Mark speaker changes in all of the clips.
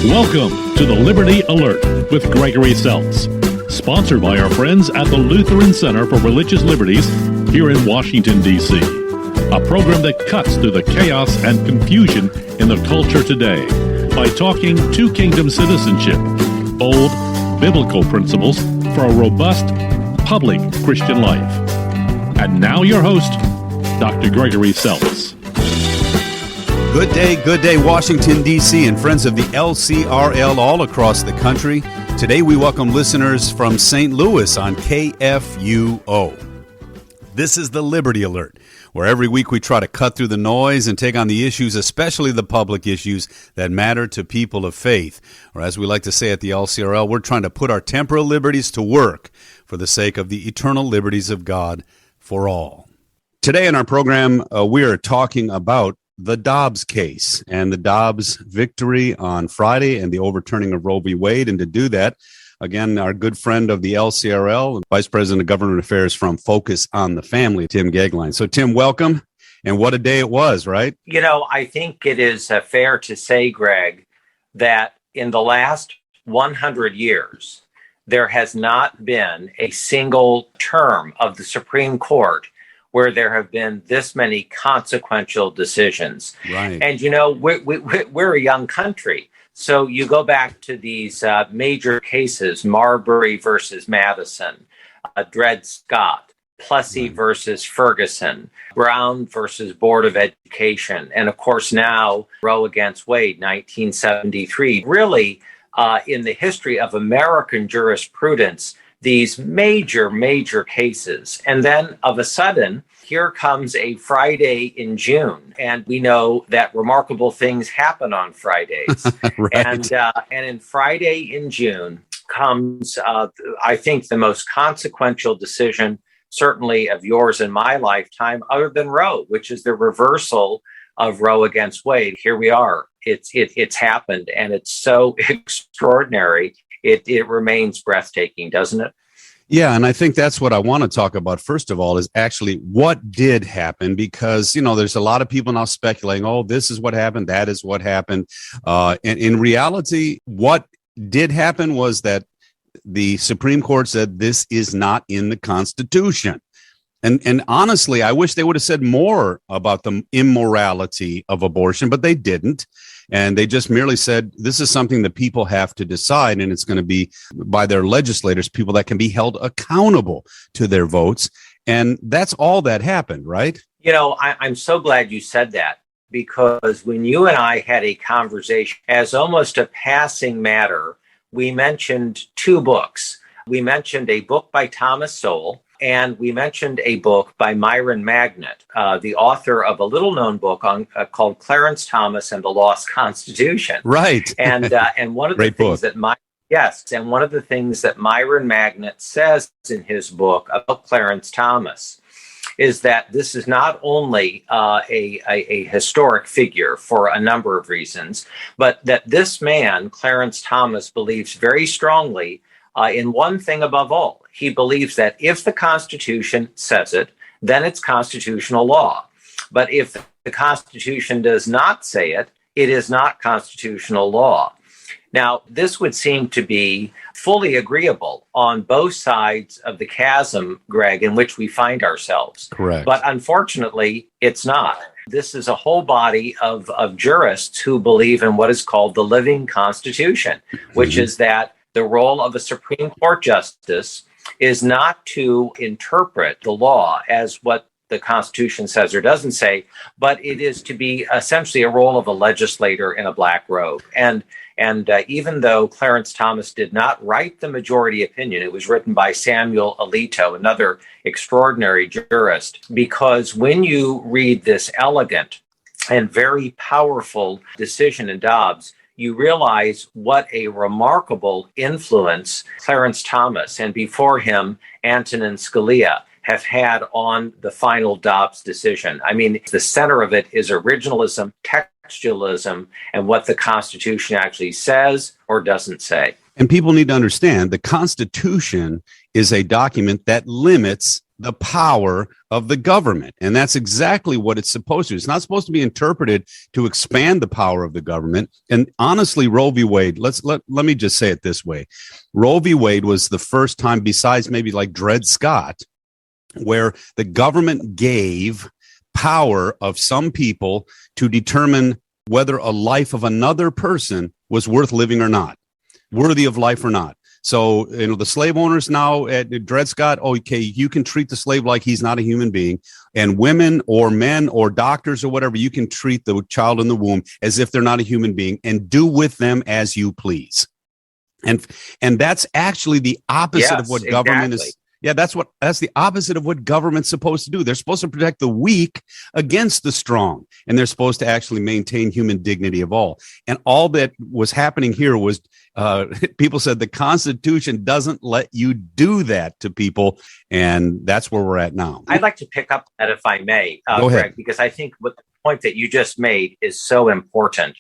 Speaker 1: Welcome to the Liberty Alert with Gregory Seltz, sponsored by our friends at the Lutheran Center for Religious Liberties here in Washington, D.C., a program that cuts through the chaos and confusion in the culture today by talking two-kingdom citizenship, bold, biblical principles for a robust, public Christian life. And now your host, Dr. Gregory Seltz.
Speaker 2: Good day, Washington, D.C., and friends of the LCRL all across the country. Today we welcome listeners from St. Louis on KFUO. This is the Liberty Alert, where every week we try to cut through the noise and take on the issues, especially the public issues that matter to people of faith. Or as we like to say at the LCRL, we're trying to put our temporal liberties to work for the sake of the eternal liberties of God for all. Today in our program, we are talking about the Dobbs case and the Dobbs victory on Friday and the overturning of Roe v. Wade. And to do that, again, our good friend of the LCRL, Vice President of Government Affairs from Focus on the Family, Tim Goeglein. So, Tim, welcome. And what a day it was, right?
Speaker 3: You know, I think it is fair to say, Greg, that in the last 100 years, there has not been a single term of the Supreme Court where there have been this many consequential decisions. Right. And, you know, we're a young country. So you go back to these major cases, Marbury versus Madison, Dred Scott, Plessy versus Ferguson, Brown versus Board of Education, and of course now Roe against Wade, 1973. Really, in the history of American jurisprudence, these major cases. And then of a sudden, here comes a Friday in June, and we know that remarkable things happen on Fridays. Right. And in Friday in June comes, I think, the most consequential decision, certainly of yours in my lifetime, other than Roe, which is the reversal of Roe against Wade. Here we are. It's happened, and it's so extraordinary. It remains breathtaking, doesn't it?
Speaker 2: Yeah, and I think that's what I want to talk about, first of all, is actually what did happen, because, you know, there's a lot of people now speculating, oh, this is what happened, that is what happened. And in reality, what did happen was that the Supreme Court said this is not in the Constitution. And honestly, I wish they would have said more about the immorality of abortion, but they didn't. And they just merely said, this is something that people have to decide, and it's going to be by their legislators, people that can be held accountable to their votes. And that's all that happened, right?
Speaker 3: You know, I'm so glad you said that, because when you and I had a conversation as almost a passing matter, we mentioned two books. We mentioned a book by Thomas Sowell, and we mentioned a book by Myron Magnet, the author of a little-known book called Clarence Thomas and the Lost Constitution.
Speaker 2: Right.
Speaker 3: And one of the things and one of the things that Myron Magnet says in his book about Clarence Thomas is that this is not only a historic figure for a number of reasons, but that this man, Clarence Thomas, believes very strongly in one thing above all. He believes that if the Constitution says it, then it's constitutional law. But if the Constitution does not say it, it is not constitutional law. Now, this would seem to be fully agreeable on both sides of the chasm, Greg, in which we find ourselves.
Speaker 2: Correct.
Speaker 3: But unfortunately, it's not. This is a whole body of jurists who believe in what is called the living Constitution, which is that the role of a Supreme Court justice is not to interpret the law as what the Constitution says or doesn't say, but it is to be essentially a role of a legislator in a black robe. And even though Clarence Thomas did not write the majority opinion, it was written by Samuel Alito, another extraordinary jurist, because when you read this elegant and very powerful decision in Dobbs, you realize what a remarkable influence Clarence Thomas and before him Antonin Scalia have had on the final Dobbs decision. I mean, the center of it is originalism, textualism, and what the Constitution actually says or doesn't say.
Speaker 2: And people need to understand the Constitution is a document that limits the power of the government. And that's exactly what it's supposed to. It's not supposed to be interpreted to expand the power of the government. And honestly, Roe v. Wade, let me just say it this way. Roe v. Wade was the first time, besides maybe like Dred Scott, where the government gave power of some people to determine whether a life of another person was worth living or not, worthy of life or not. So, the slave owners now at Dred Scott, okay, you can treat the slave like he's not a human being. And women or men or doctors or whatever, you can treat the child in the womb as if they're not a human being and do with them as you please. And that's actually the opposite of what government is. Yeah, that's the opposite of what government's supposed to do. They're supposed to protect the weak against the strong, and they're supposed to actually maintain human dignity of all. And all that was happening here was people said the Constitution doesn't let you do that to people, and that's where we're at now.
Speaker 3: I'd like to pick up that, if I may,
Speaker 2: Go ahead.
Speaker 3: Greg, because I think what the point that you just made is so important.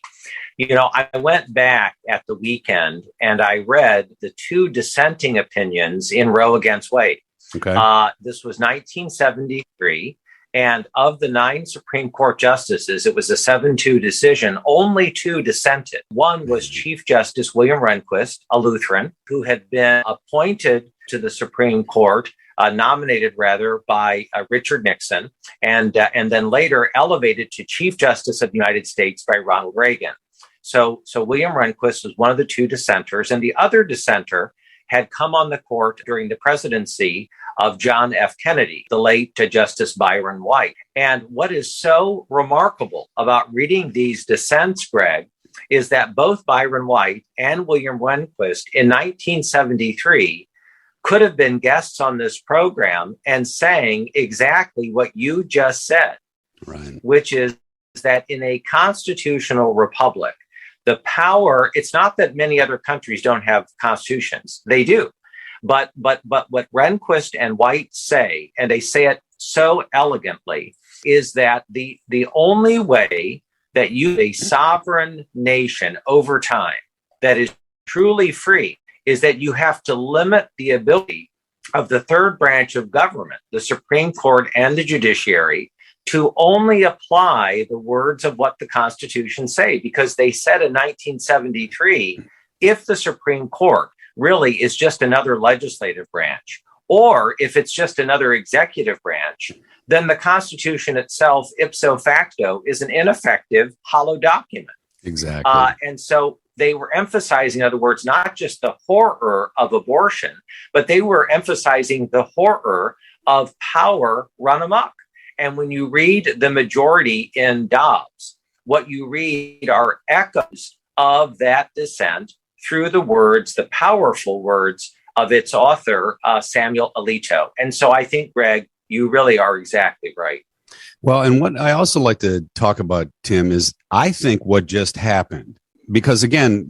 Speaker 3: I went back at the weekend and I read the two dissenting opinions in Roe against Wade.
Speaker 2: Okay.
Speaker 3: This was 1973. And of the 9 Supreme Court justices, it was a 7-2 decision. Only 2 dissented. One was Chief Justice William Rehnquist, a Lutheran, who had been appointed to the Supreme Court, nominated rather by Richard Nixon, and then later elevated to Chief Justice of the United States by Ronald Reagan. So William Rehnquist was one of the 2 dissenters, and the other dissenter had come on the court during the presidency of John F. Kennedy, the late Justice Byron White. And what is so remarkable about reading these dissents, Greg, is that both Byron White and William Rehnquist in 1973 could have been guests on this program and saying exactly what you just said,
Speaker 2: right,
Speaker 3: which is that in a constitutional republic, the power, it's not that many other countries don't have constitutions. They do. But what Rehnquist and White say, and they say it so elegantly, is that the only way that a sovereign nation over time that is truly free is that you have to limit the ability of the third branch of government, the Supreme Court and the judiciary, to only apply the words of what the Constitution say, because they said in 1973, if the Supreme Court really is just another legislative branch, or if it's just another executive branch, then the Constitution itself, ipso facto, is an ineffective, hollow document.
Speaker 2: Exactly.
Speaker 3: And so they were emphasizing, in other words, not just the horror of abortion, but they were emphasizing the horror of power run amok. And when you read the majority in Dobbs, what you read are echoes of that dissent through the words, the powerful words of its author, Samuel Alito. And so I think, Greg, you really are exactly right.
Speaker 2: Well, and what I also like to talk about, Tim, is I think what just happened, because again,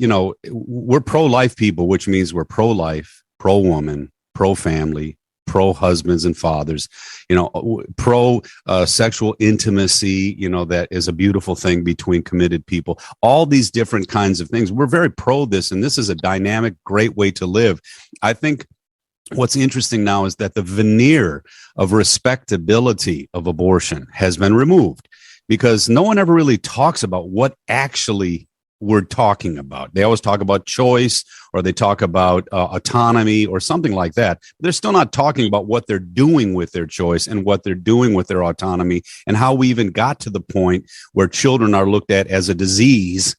Speaker 2: we're pro-life people, which means we're pro-life, pro-woman, pro-family, pro-husbands and fathers, pro-sexual intimacy, that is a beautiful thing between committed people. All these different kinds of things. We're very pro this, and this is a dynamic, great way to live. I think what's interesting now is that the veneer of respectability of abortion has been removed, because no one ever really talks about what actually we're talking about. They always talk about choice, or they talk about autonomy or something like that. They're still not talking about what they're doing with their choice and what they're doing with their autonomy, and how we even got to the point where children are looked at as a disease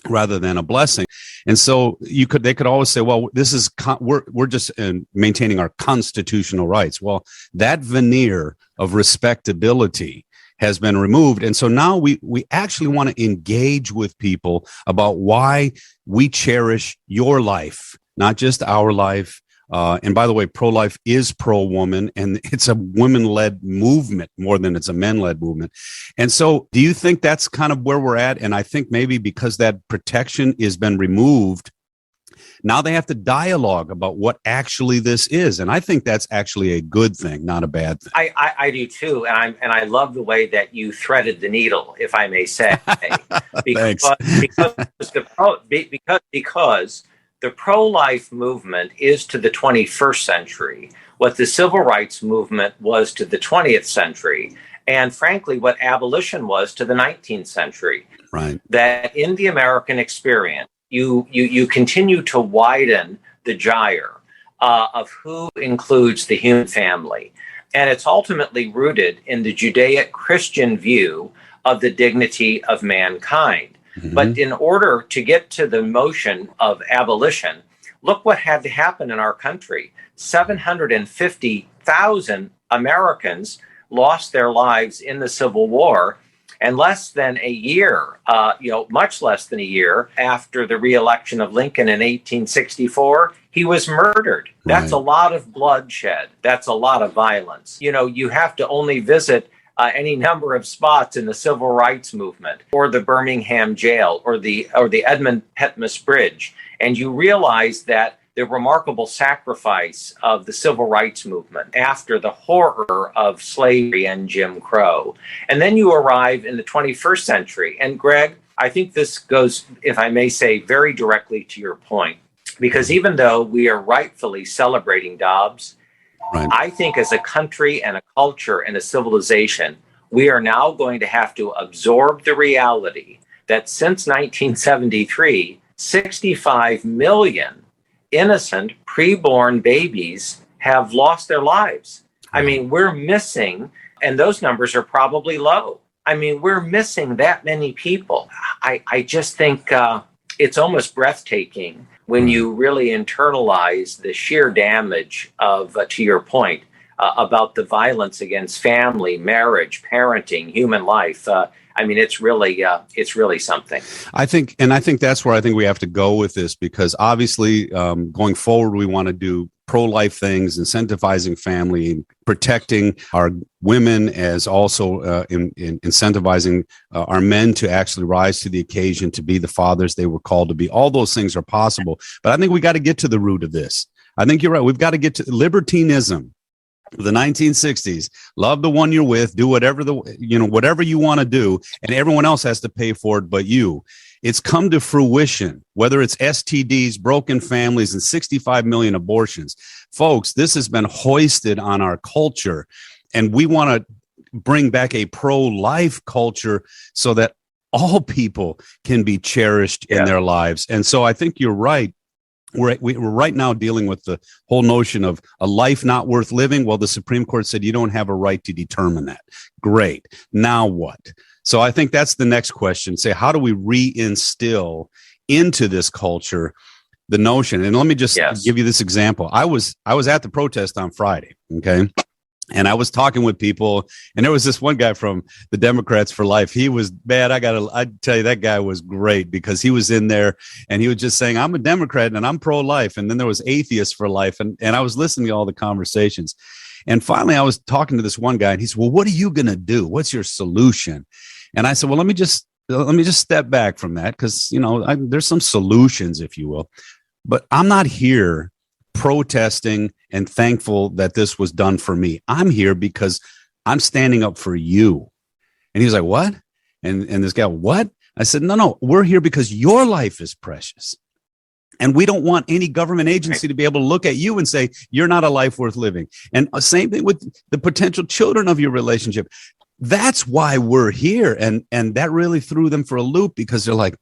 Speaker 2: rather than a blessing. And so they could always say, well, this is we're just maintaining our constitutional rights. Well, that veneer of respectability has been removed. And so now we actually want to engage with people about why we cherish your life, not just our life. And by the way, pro-life is pro-woman, and it's a women-led movement more than it's a men-led movement. And so do you think that's kind of where we're at? And I think maybe because that protection has been removed, now they have to dialogue about what actually this is. And I think that's actually a good thing, not a bad thing.
Speaker 3: I do too. And I love the way that you threaded the needle, if I may say.
Speaker 2: Thanks.
Speaker 3: Because the pro-life movement is to the 21st century what the civil rights movement was to the 20th century, and frankly, what abolition was to the 19th century.
Speaker 2: Right.
Speaker 3: That in the American experience, you continue to widen the gyre of who includes the human family. And it's ultimately rooted in the Judaic-Christian view of the dignity of mankind. Mm-hmm. But in order to get to the motion of abolition, look what had to happen in our country. 750,000 Americans lost their lives in the Civil War. And less than a year, much less than a year after the re-election of Lincoln in 1864, he was murdered. That's a lot of bloodshed. That's a lot of violence. You have to only visit any number of spots in the civil rights movement, or the Birmingham jail, or the Edmund Pettus Bridge, and you realize that the remarkable sacrifice of the civil rights movement after the horror of slavery and Jim Crow. And then you arrive in the 21st century. And Greg, I think this goes, if I may say, very directly to your point, because even though we are rightfully celebrating Dobbs, I think as a country and a culture and a civilization, we are now going to have to absorb the reality that since 1973, 65 million innocent preborn babies have lost their lives. I mean, we're missing, and those numbers are probably low. I mean, we're missing that many people. I just think it's almost breathtaking when you really internalize the sheer damage of, to your point, about the violence against family, marriage, parenting, human life. I mean, it's really something.
Speaker 2: I think that's where I think we have to go with this, because obviously going forward, we want to do pro-life things, incentivizing family, and protecting our women, as also in incentivizing our men to actually rise to the occasion, to be the fathers they were called to be. All those things are possible. But I think we got to get to the root of this. I think you're right. We've got to get to libertinism. The 1960s, love the one you're with, do whatever whatever you want to do, and everyone else has to pay for it but you. It's come to fruition, whether it's STDs, broken families, and 65 million abortions. Folks, this has been hoisted on our culture, and we want to bring back a pro-life culture so that all people can be cherished in their lives. And so I think you're right. We're right now dealing with the whole notion of a life not worth living. Well, the Supreme Court said you don't have a right to determine that. Great. Now what? So I think that's the next question. Say, how do we re-instill into this culture the notion? And let me just give you this example. I was at the protest on Friday, okay? And I was talking with people, and there was this one guy from the Democrats for Life. He was bad. I tell you, that guy was great, because he was in there and he was just saying, I'm a Democrat and I'm pro-life. And then there was Atheists for Life. And I was listening to all the conversations. And finally, I was talking to this one guy, and he said, well, what are you going to do? What's your solution? And I said, well, let me just step back from that, because, there's some solutions, if you will. But I'm not here protesting and thankful that this was done for me. I'm here because I'm standing up for you. And he was like, what? And this guy, what? I said, no, we're here because your life is precious. And we don't want any government agency to be able to look at you and say, you're not a life worth living. And same thing with the potential children of your relationship. That's why we're here. And that really threw them for a loop, because they're like,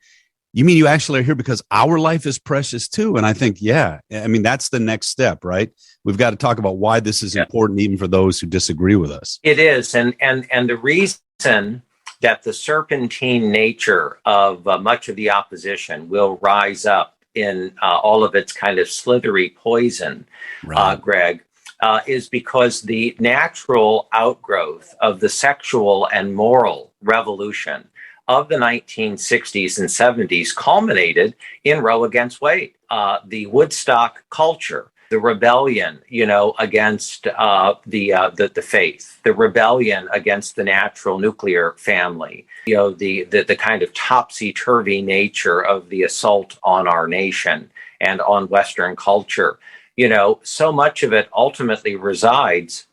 Speaker 2: you mean you actually are here because our life is precious too? And I think, that's the next step, right? We've got to talk about why this is important, even for those who disagree with us.
Speaker 3: It is. And the reason that the serpentine nature of much of the opposition will rise up in all of its kind of slithery poison, Greg, is because the natural outgrowth of the sexual and moral revolution of the 1960s and 70s culminated in Roe against Wade, the Woodstock culture, the rebellion, against the faith, the rebellion against the natural nuclear family, the kind of topsy-turvy nature of the assault on our nation and on Western culture. So much of it ultimately resides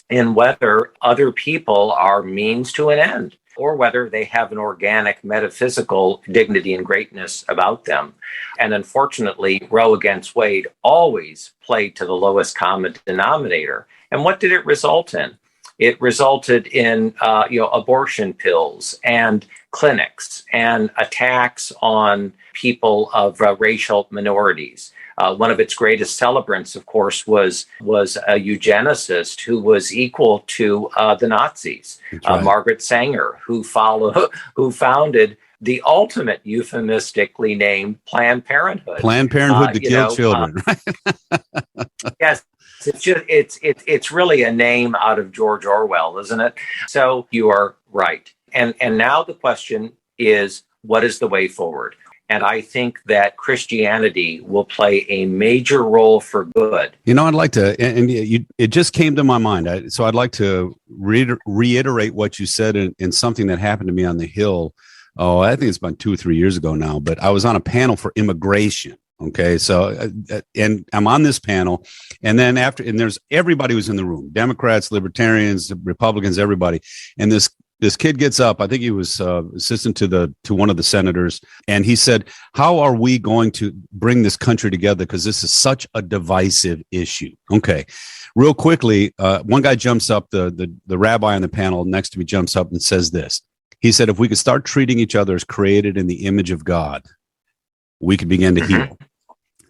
Speaker 3: in whether other people are means to an end, or whether they have an organic metaphysical dignity and greatness about them. And unfortunately, Roe against Wade always played to the lowest common denominator. And what did it result in? It resulted in abortion pills and clinics and attacks on people of racial minorities. One of its greatest celebrants, of course, was a eugenicist who was equal to the Nazis, right. Margaret Sanger, who founded the ultimate euphemistically named Planned Parenthood.
Speaker 2: Planned Parenthood to kill children.
Speaker 3: Yes. It's really a name out of George Orwell, isn't it? So you are right. And now the question is, what is the way forward? And I think that Christianity will play a major role for good.
Speaker 2: I'd like to, it just came to my mind. So I'd like to reiterate what you said in something that happened to me on the Hill. Oh, I think it's about 2 or 3 years ago now, but I was on a panel for immigration. Okay. So, and I'm on this panel, and then there's everybody was in the room, Democrats, Libertarians, Republicans, everybody. And this kid gets up. I think he was assistant to one of the senators. And he said, how are we going to bring this country together? Because this is such a divisive issue. Okay. Real quickly, one guy jumps up, the rabbi on the panel next to me jumps up and says this. He said, if we could start treating each other as created in the image of God, we could begin to heal.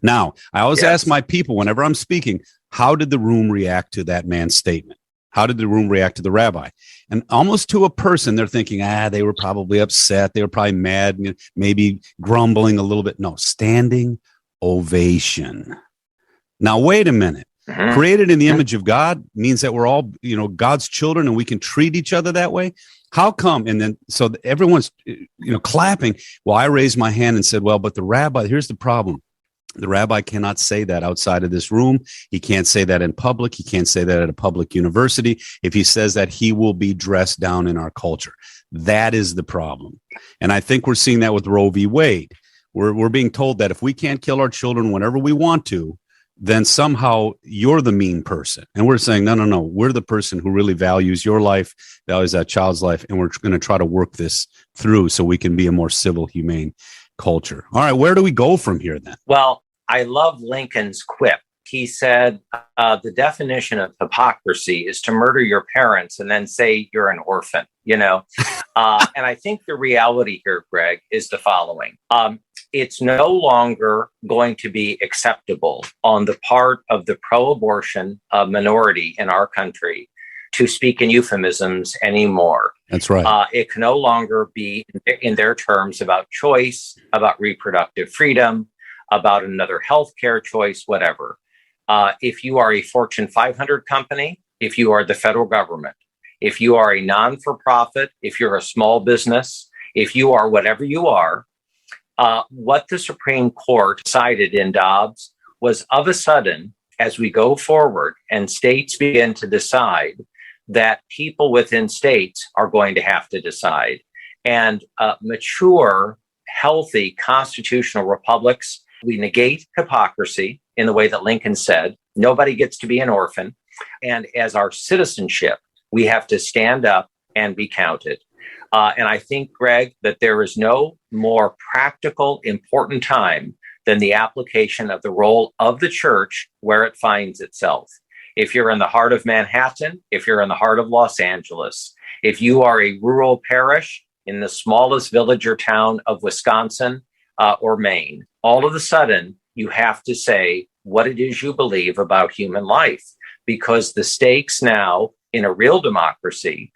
Speaker 2: Now, I always ask my people whenever I'm speaking, how did the room react to that man's statement? How did the room react to the rabbi? And almost to a person, they're thinking, they were probably upset. They were probably mad, maybe grumbling a little bit. No, standing ovation. Now, wait a minute. Created in the image of God means that we're all, God's children and we can treat each other that way. How come? And then, so everyone's, clapping. Well, I raised my hand and said, well, but the rabbi, here's the problem. The rabbi cannot say that outside of this room. He can't say that in public. He can't say that at a public university. If he says that, he will be dressed down in our culture. That is the problem. And I think we're seeing that with Roe v. Wade. We're being told that if we can't kill our children whenever we want to, then somehow you're the mean person. And we're saying, no. We're the person who really values your life, values that child's life. And we're going to try to work this through so we can be a more civil, humane culture. All right, where do we go from here then?
Speaker 3: Well, I love Lincoln's quip. He said, the definition of hypocrisy is to murder your parents and then say you're an orphan, And I think the reality here, Greg, is the following. It's no longer going to be acceptable on the part of the pro-abortion minority in our country to speak in euphemisms anymore.
Speaker 2: That's right.
Speaker 3: It can no longer be in their terms about choice, about reproductive freedom, about another healthcare choice, whatever. If you are a Fortune 500 company, if you are the federal government, if you are a non-for-profit, if you're a small business, if you are whatever you are, what the Supreme Court decided in Dobbs was of a sudden, as we go forward and states begin to decide, that people within states are going to have to decide. And mature, healthy constitutional republics, we negate hypocrisy in the way that Lincoln said, nobody gets to be an orphan. And as our citizenship, we have to stand up and be counted. And I think, Greg, that there is no more practical, important time than the application of the role of the church where it finds itself. If you're in the heart of Manhattan, if you're in the heart of Los Angeles, if you are a rural parish in the smallest village or town of Wisconsin or Maine, all of a sudden you have to say what it is you believe about human life, because the stakes now in a real democracy,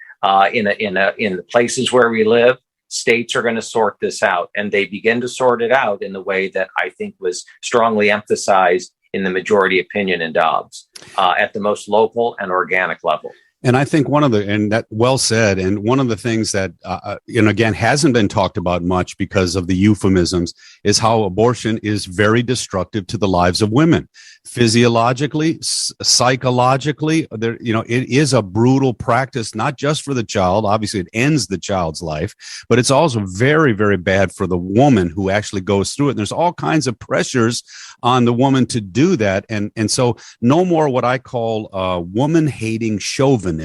Speaker 3: in the places where we live, states are going to sort this out, and they begin to sort it out in the way that I think was strongly emphasized in the majority opinion in Dobbs, at the most local and organic level.
Speaker 2: And I think and that well said, and one of the things that, again, hasn't been talked about much because of the euphemisms is how abortion is very destructive to the lives of women. Physiologically, psychologically, it is a brutal practice, not just for the child. Obviously, it ends the child's life, but it's also very, very bad for the woman who actually goes through it. And there's all kinds of pressures on the woman to do that. And so no more what I call woman-hating chauvinism.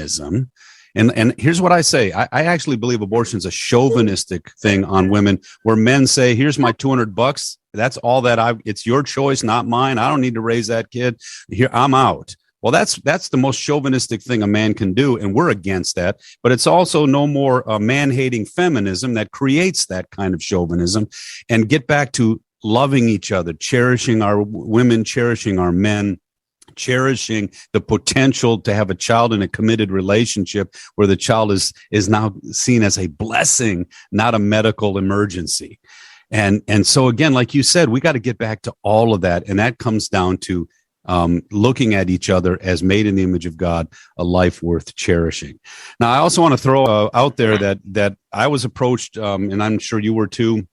Speaker 2: And here's what I say. I actually believe abortion is a chauvinistic thing on women, where men say, here's my $200. That's all that it's your choice, not mine. I don't need to raise that kid. Here, I'm out. Well, that's the most chauvinistic thing a man can do, and we're against that. But it's also no more man-hating feminism that creates that kind of chauvinism. And get back to loving each other, cherishing our women, cherishing our men, cherishing the potential to have a child in a committed relationship where the child is now seen as a blessing, not a medical emergency. And so again, like you said, we got to get back to all of that. And that comes down to looking at each other as made in the image of God, a life worth cherishing. Now, I also want to throw out there that I was approached, and I'm sure you were too,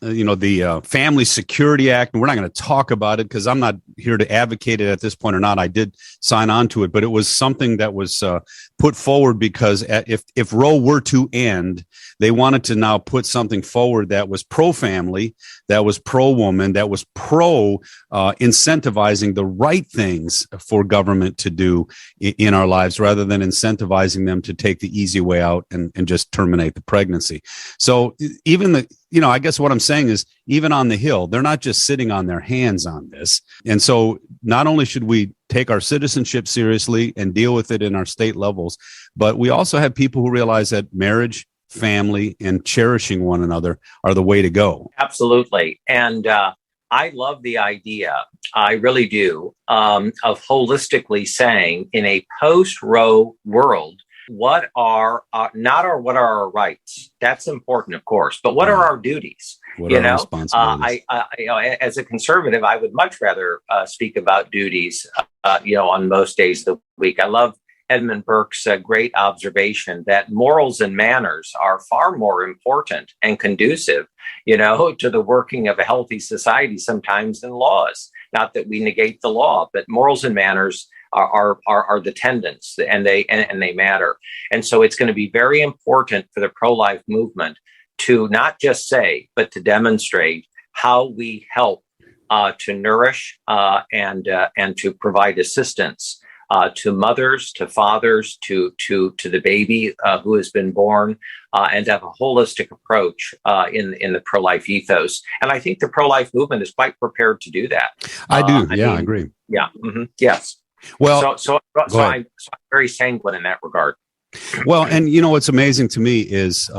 Speaker 2: the Family Security Act, and we're not going to talk about it because I'm not here to advocate it at this point or not. I did sign on to it, but it was something that was put forward because if Roe were to end, they wanted to now put something forward that was pro-family, that was pro-woman, that was incentivizing the right things for government to do in our lives rather than incentivizing them to take the easy way out and just terminate the pregnancy. So even I guess what I'm saying is, even on the Hill, they're not just sitting on their hands on this. And so not only should we take our citizenship seriously and deal with it in our state levels, but we also have people who realize that marriage, family, and cherishing one another are the way to go.
Speaker 3: Absolutely. And I love the idea, I really do, of holistically saying in a post-Roe world, what are our rights? That's important, of course, but what are our duties?
Speaker 2: What are our responsibilities?
Speaker 3: As a conservative, I would much rather speak about duties, on most days of the week. I love Edmund Burke's great observation that morals and manners are far more important and conducive, to the working of a healthy society sometimes than laws. Not that we negate the law, but morals and manners are the tenets, and they matter. And so it's going to be very important for the pro-life movement to not just say, but to demonstrate how we help to nourish and to provide assistance to mothers, to fathers, to the baby who has been born, and to have a holistic approach in the pro-life ethos. And I think the pro-life movement is quite prepared to do that.
Speaker 2: I do. I agree.
Speaker 3: Yeah. Mm-hmm, yes.
Speaker 2: Well,
Speaker 3: so I'm very sanguine in that regard.
Speaker 2: Well, and what's amazing to me is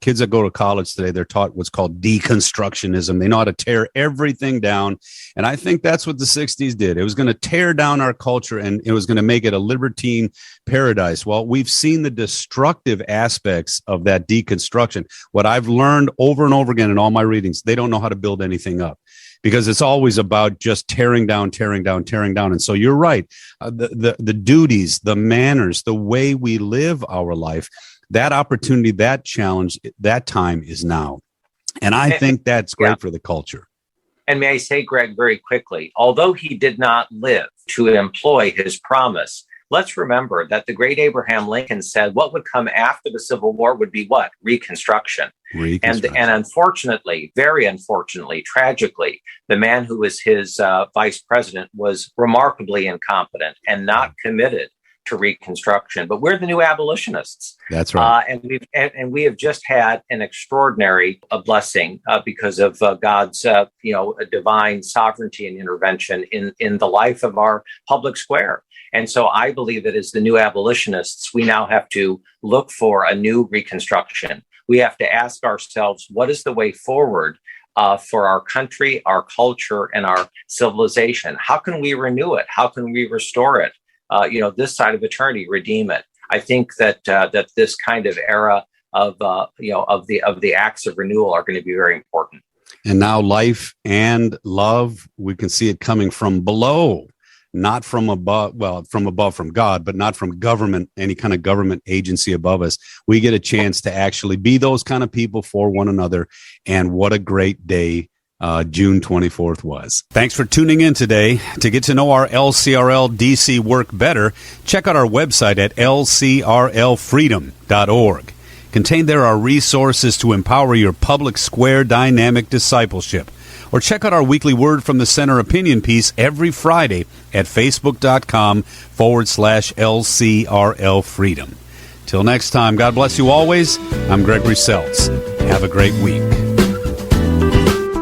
Speaker 2: kids that go to college today, they're taught what's called deconstructionism. They know how to tear everything down. And I think that's what the 60s did. It was going to tear down our culture, and it was going to make it a libertine paradise. Well, we've seen the destructive aspects of that deconstruction. What I've learned over and over again in all my readings, they don't know how to build anything up, because it's always about just tearing down. And so you're right. The duties, the manners, the way we live our life, that opportunity, that challenge, that time is now. And I think that's great for the culture.
Speaker 3: And may I say, Greg, very quickly, although he did not live to employ his promise, let's remember that the great Abraham Lincoln said what would come after the Civil War would be what? Reconstruction. And unfortunately, very unfortunately, tragically, the man who was his vice president was remarkably incompetent and not committed to Reconstruction. But we're the new abolitionists.
Speaker 2: That's right.
Speaker 3: And we have just had an extraordinary blessing because of God's divine sovereignty and intervention in the life of our public square. And so I believe that as the new abolitionists, we now have to look for a new Reconstruction. We have to ask ourselves, what is the way forward for our country, our culture, and our civilization? How can we renew it? How can we restore it? This side of eternity, redeem it. I think that this kind of era of the acts of renewal are going to be very important.
Speaker 2: And now life and love, we can see it coming from below. Not from above, from God, but not from government, any kind of government agency above us. We get a chance to actually be those kind of people for one another. And what a great day June 24th was. Thanks for tuning in today. To get to know our LCRL DC work better, check out our website at lcrlfreedom.org. Contained there are resources to empower your public square dynamic discipleship. Or check out our weekly Word from the Center opinion piece every Friday at facebook.com/LCRL Freedom. Till next time, God bless you always. I'm Gregory Seltz. Have a great week.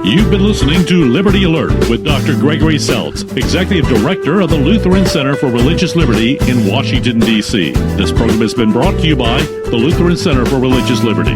Speaker 1: You've been listening to Liberty Alert with Dr. Gregory Seltz, Executive Director of the Lutheran Center for Religious Liberty in Washington, D.C. This program has been brought to you by the Lutheran Center for Religious Liberty.